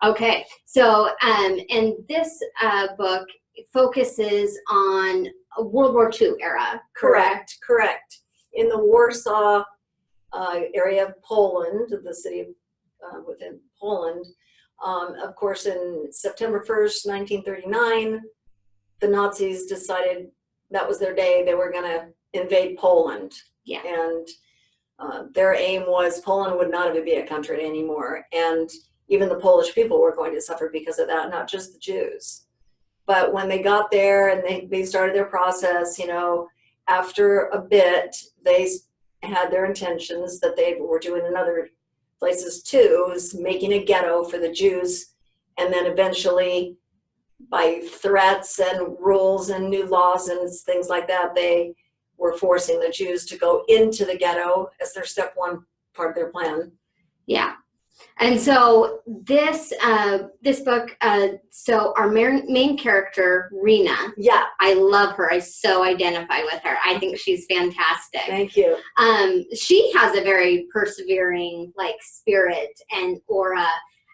Okay, so and this book focuses on World War II era, correct? Correct. In the Warsaw area of Poland, the city within Poland, of course, in September 1st, 1939, the Nazis decided that was their day. They were going to invade Poland. Yeah. And their aim was Poland would not be a country anymore. And even the Polish people were going to suffer because of that, not just the Jews. But when they got there and they started their process, you know, after a bit, they had their intentions that they were doing in other places too, was making a ghetto for the Jews. And then eventually, by threats and rules and new laws and things like that, they were forcing the Jews to go into the ghetto as their step one part of their plan. Yeah. And so this book, so our main character, Rena. Yeah. I love her. I so identify with her. I think she's fantastic. Thank you. She has a very persevering, like, spirit and aura.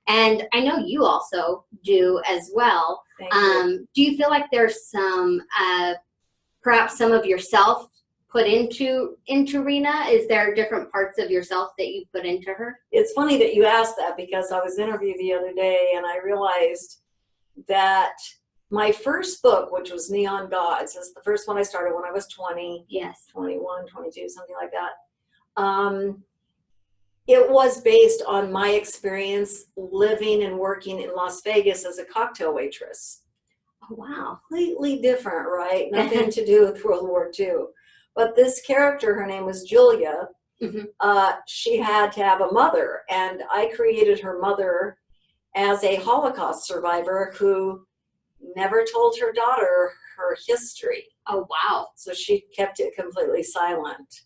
And I know you also do as well. Thank you. Do you feel like there's some, perhaps some of yourself put into Rena? Is there different parts of yourself that you put into her? It's funny that you asked that, because I was interviewed the other day and I realized that my first book, which was Neon Gods, is the first one I started when I was 20. Yes. 21, 22, something like that. It was based on my experience living and working in Las Vegas as a cocktail waitress. Oh, wow. Completely different, right? Nothing to do with World War II. But this character, her name was Julia, she had to have a mother. And I created her mother as a Holocaust survivor who never told her daughter her history. Oh, wow. So she kept it completely silent.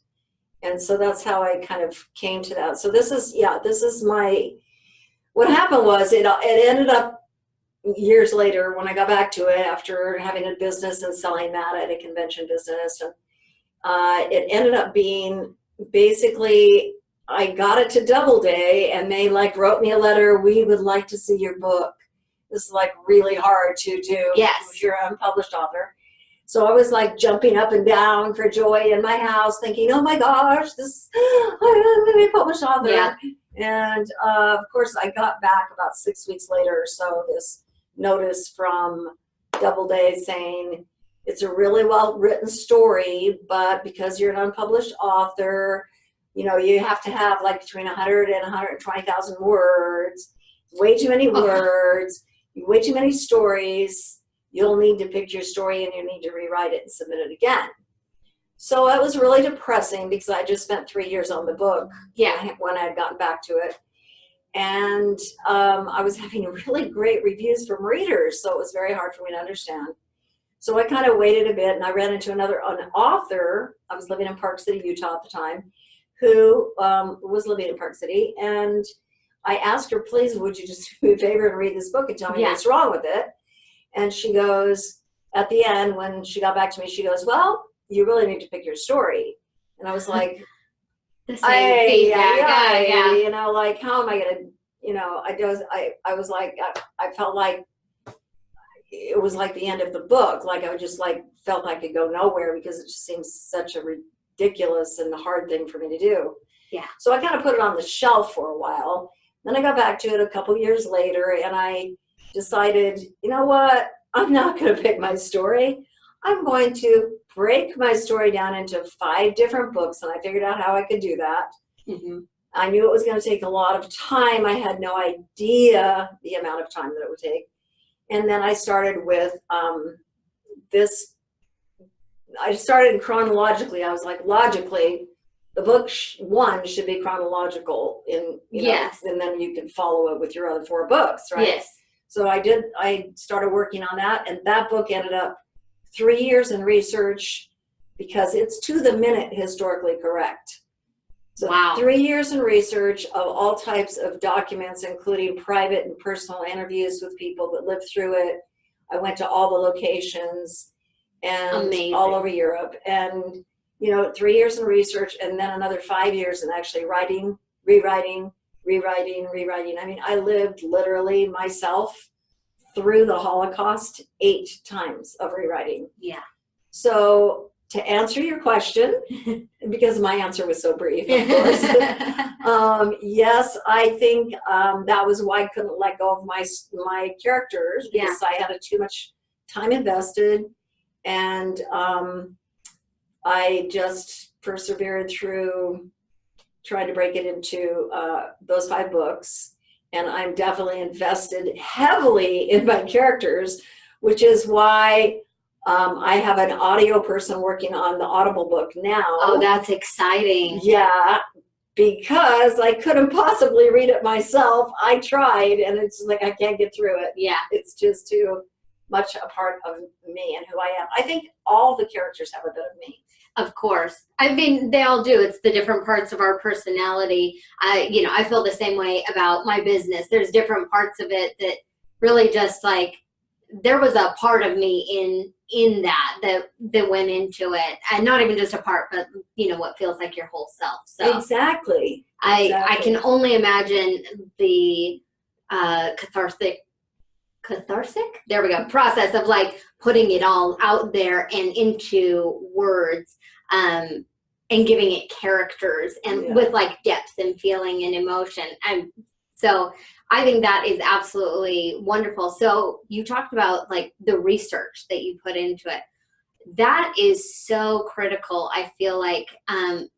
And so that's how I kind of came to that. So this is my, what happened was it ended up years later when I got back to it after having a business and selling that at a convention business. And it ended up being basically, I got it to Doubleday and they like wrote me a letter. We would like to see your book. This is like really hard to do. Yes. You're an unpublished author. So I was like jumping up and down for joy in my house thinking, oh my gosh, I'm going to be a published author. Yeah. And of course I got back about 6 weeks later or so, this notice from Doubleday saying, it's a really well-written story, but because you're an unpublished author, you know, you have to have like between 100 and 120,000 words, way too many words, way too many stories. You'll need to pick your story and you need to rewrite it and submit it again. So that was really depressing because I just spent 3 years on the book. Yeah. When I had gotten back to it. And I was having really great reviews from readers, so it was very hard for me to understand. So I kind of waited a bit and I ran into an author. I was living in Park City, Utah at the time, who was living in Park City. And I asked her, please, would you just do me a favor and read this book and tell me what's wrong with it? And she goes, at the end, when she got back to me, she goes, well, you really need to pick your story. And I was like, the same feedback. Yeah. You know, like, how am I going to, you know, I was like, I felt like it was like the end of the book. Like I just like felt I could go nowhere because it just seems such a ridiculous and hard thing for me to do. Yeah. So I kind of put it on the shelf for a while. Then I got back to it a couple years later and I decided, you know what, I'm not going to pick my story. I'm going to break my story down into 5 different books, and I figured out how I could do that. I knew it was going to take a lot of time. I had no idea the amount of time that it would take. And then I started with this. I started chronologically. I was like, logically, the book one should be chronological, and then you can follow it with your other 4 books, right? Yes. So I did. I started working on that, and that book ended up 3 years in research because it's to the minute historically correct. So 3 years in research of all types of documents, including private and personal interviews with people that lived through it. I went to all the locations and all over Europe, and you know, 3 years in research, and then another 5 years in actually writing, rewriting, rewriting. I mean, I lived literally myself through the Holocaust 8 times of rewriting. Yeah. So to answer your question, because my answer was so brief, of course, yes, I think that was why I couldn't let go of my characters, because I had too much time invested, and I just persevered through trying to break it into those 5 books. And I'm definitely invested heavily in my characters, which is why I have an audio person working on the Audible book now. Oh, that's exciting. Yeah, because I couldn't possibly read it myself. I tried, and it's like I can't get through it. Yeah. It's just too much a part of me and who I am. I think all the characters have a bit of me. Of course. I mean, they all do. It's the different parts of our personality. I feel the same way about my business. There's different parts of it that really just like, there was a part of me in that went into it, and not even just a part, but what feels like your whole self. So exactly. I can only imagine the cathartic, there we go, process of like putting it all out there and into words, and giving it characters and with like depth and feeling and emotion. And so I think that is absolutely wonderful. So you talked about like the research that you put into it. That is so critical, I feel like, and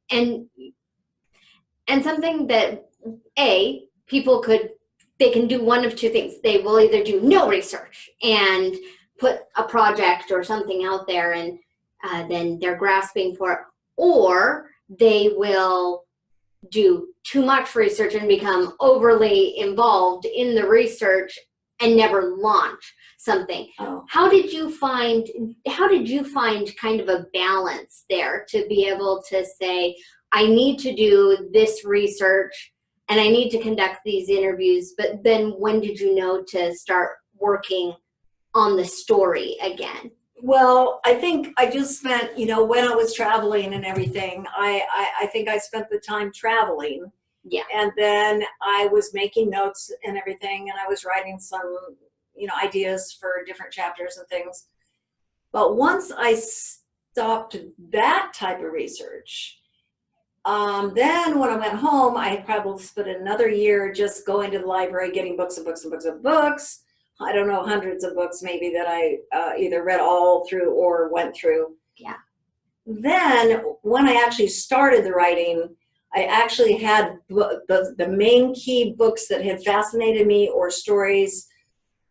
something that people they can do one of 2 things. They will either do no research and put a project or something out there, and then they're grasping for it, or they will do too much research and become overly involved in the research and never launch something. Oh. How did you find kind of a balance there to be able to say, I need to do this research and I need to conduct these interviews, but then when did you know to start working on the story again? Well, I think I just spent, when I was traveling and everything, I think I spent the time traveling. Yeah. And then I was making notes and everything, and I was writing some, ideas for different chapters and things. But once I stopped that type of research, then when I went home, I had probably spent another year just going to the library, getting books and books and books and books. I don't know, hundreds of books maybe that I either read all through or went through. Yeah. Then when I actually started the writing, I actually had the main key books that had fascinated me, or stories,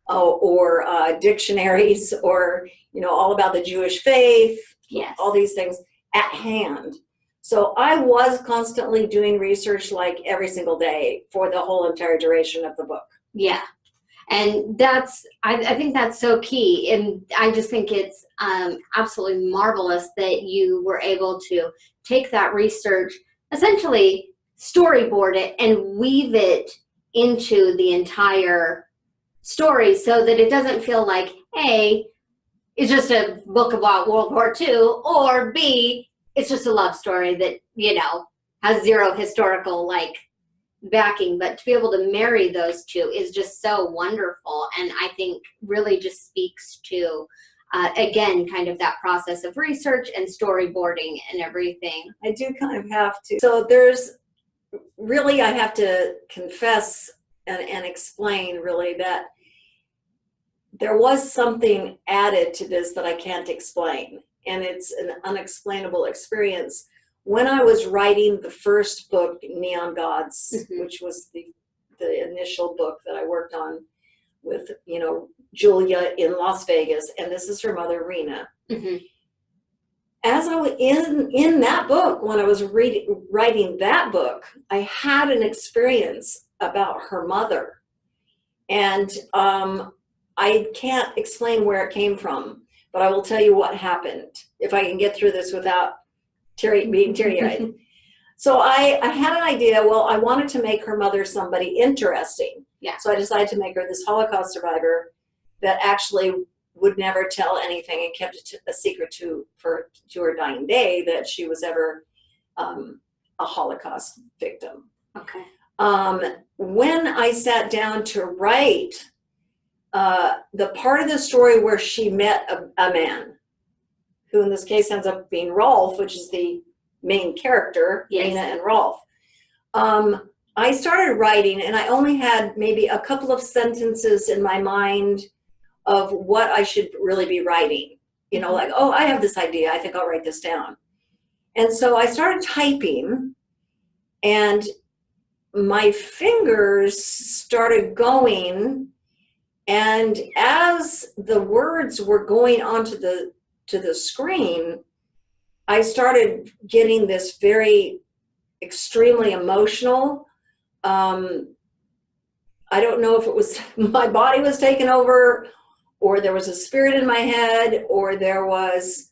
or dictionaries, or all about the Jewish faith. Yes. All these things at hand. So I was constantly doing research like every single day for the whole entire duration of the book. Yeah. And I think that's so key. And I just think it's absolutely marvelous that you were able to take that research, essentially storyboard it and weave it into the entire story so that it doesn't feel like, A, it's just a book about World War II, or B, it's just a love story that, has zero historical backing. But to be able to marry those two is just so wonderful, and I think really just speaks to again kind of that process of research and storyboarding and everything. I do kind of have to. So there's really, I have to confess and explain really that there was something added to this that I can't explain, and it's an unexplainable experience. When I was writing the first book, Neon Gods, which was the initial book that I worked on with, Julia in Las Vegas, and this is her mother, Rena. As I was in that book, when I was writing that book, I had an experience about her mother, and I can't explain where it came from, but I will tell you what happened if I can get through this without being teary-eyed. So I had an idea. Well, I wanted to make her mother somebody interesting. Yeah. So I decided to make her this Holocaust survivor that actually would never tell anything and kept it a secret to her dying day that she was ever a Holocaust victim. Okay. When I sat down to write the part of the story where she met a man, who in this case ends up being Rolf, which is the main character, Yes. Lena and Rolf. I started writing, and I only had maybe a couple of sentences in my mind of what I should really be writing. You know, like, oh, I have this idea. I think I'll write this down. And so I started typing, and my fingers started going. And as the words were going onto the screen, I started getting this very extremely emotional. I don't know if it was my body was taken over, or there was a spirit in my head, or there was,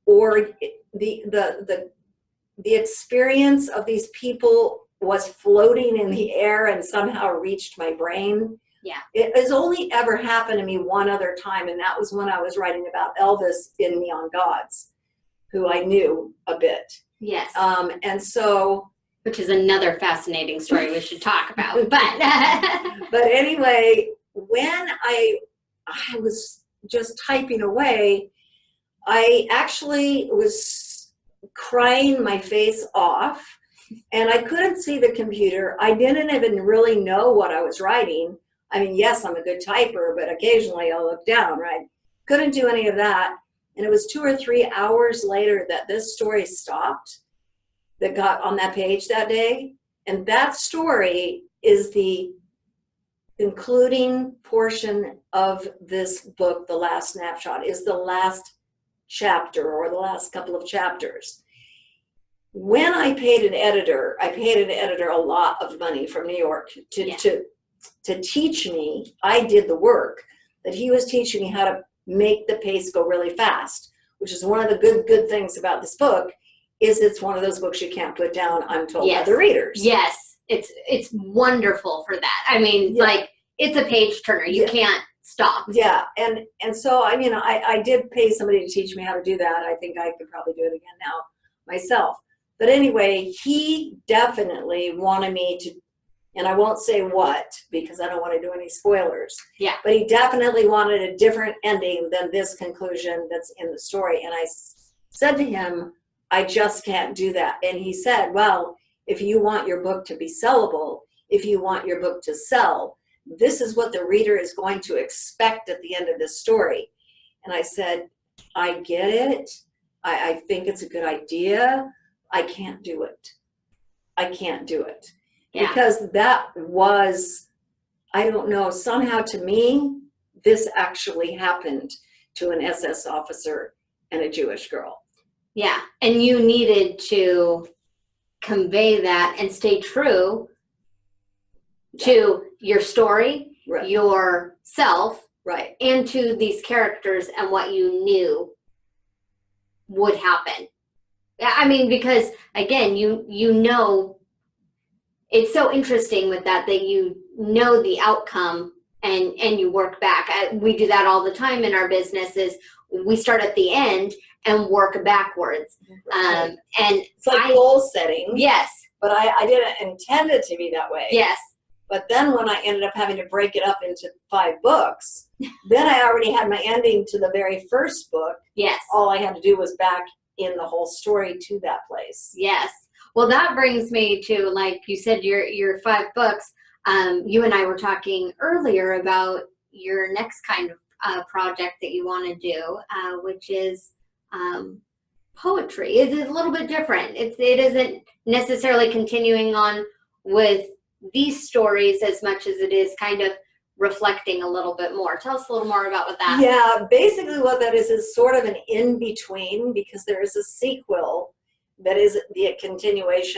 or the experience of these people was floating in the air and somehow reached my brain. Yeah. It has only ever happened to me one other time, and that was when I was writing about Elvis in Neon Gods, who I knew a bit. Yes. And so, which is another fascinating story we should talk about. But anyway, when I was just typing away, I actually was crying my face off, and I couldn't see the computer. I didn't even really know what I was writing. I mean, yes, I'm a good typer, but occasionally I'll look down, right? Couldn't do any of that. And it was 2 or 3 hours later that this story stopped, that got on that page that day. And that story is the concluding portion of this book, The Last Snapshot, is the last chapter, or the last couple of chapters. When I paid an editor a lot of money from New York to teach me. I did the work, that he was teaching me how to make the pace go really fast, which is one of the good things about this book, is it's one of those books you can't put down, I'm told, yes. by the readers. Yes, it's wonderful for that. I mean, like, it's a page turner. You can't stop. Yeah, and so, I mean, I did pay somebody to teach me how to do that. I think I could probably do it again now myself. But anyway, he definitely wanted me to, and I won't say what, because I don't want to do any spoilers. Yeah. But he definitely wanted a different ending than this conclusion that's in the story. And I said to him, I just can't do that. And he said, well, if you want your book to be sellable, if you want your book to sell, this is what the reader is going to expect at the end of this story. And I said, I get it. I think it's a good idea. I can't do it. I can't do it. Yeah. Because that was, I don't know, somehow to me, this actually happened to an SS officer and a Jewish girl. Yeah, and you needed to convey that and stay true to your story, yourself, and to these characters and what you knew would happen. I mean, because again, you know, it's so interesting with that you know the outcome and you work back. We do that all the time in our businesses. We start at the end and work backwards. And it's like goal setting. Yes. But I didn't intend it to be that way. Yes. But then when I ended up having to break it up into 5 books, then I already had my ending to the very first book. Yes. All I had to do was back in the whole story to that place. Yes. Well, that brings me to, like you said, your 5 books. You and I were talking earlier about your next kind of project that you want to do, which is poetry. It's a little bit different. It isn't necessarily continuing on with these stories as much as it is kind of reflecting a little bit more. Tell us a little more about what that is. Yeah, basically what that is sort of an in-between, because there is a sequel that is the continuation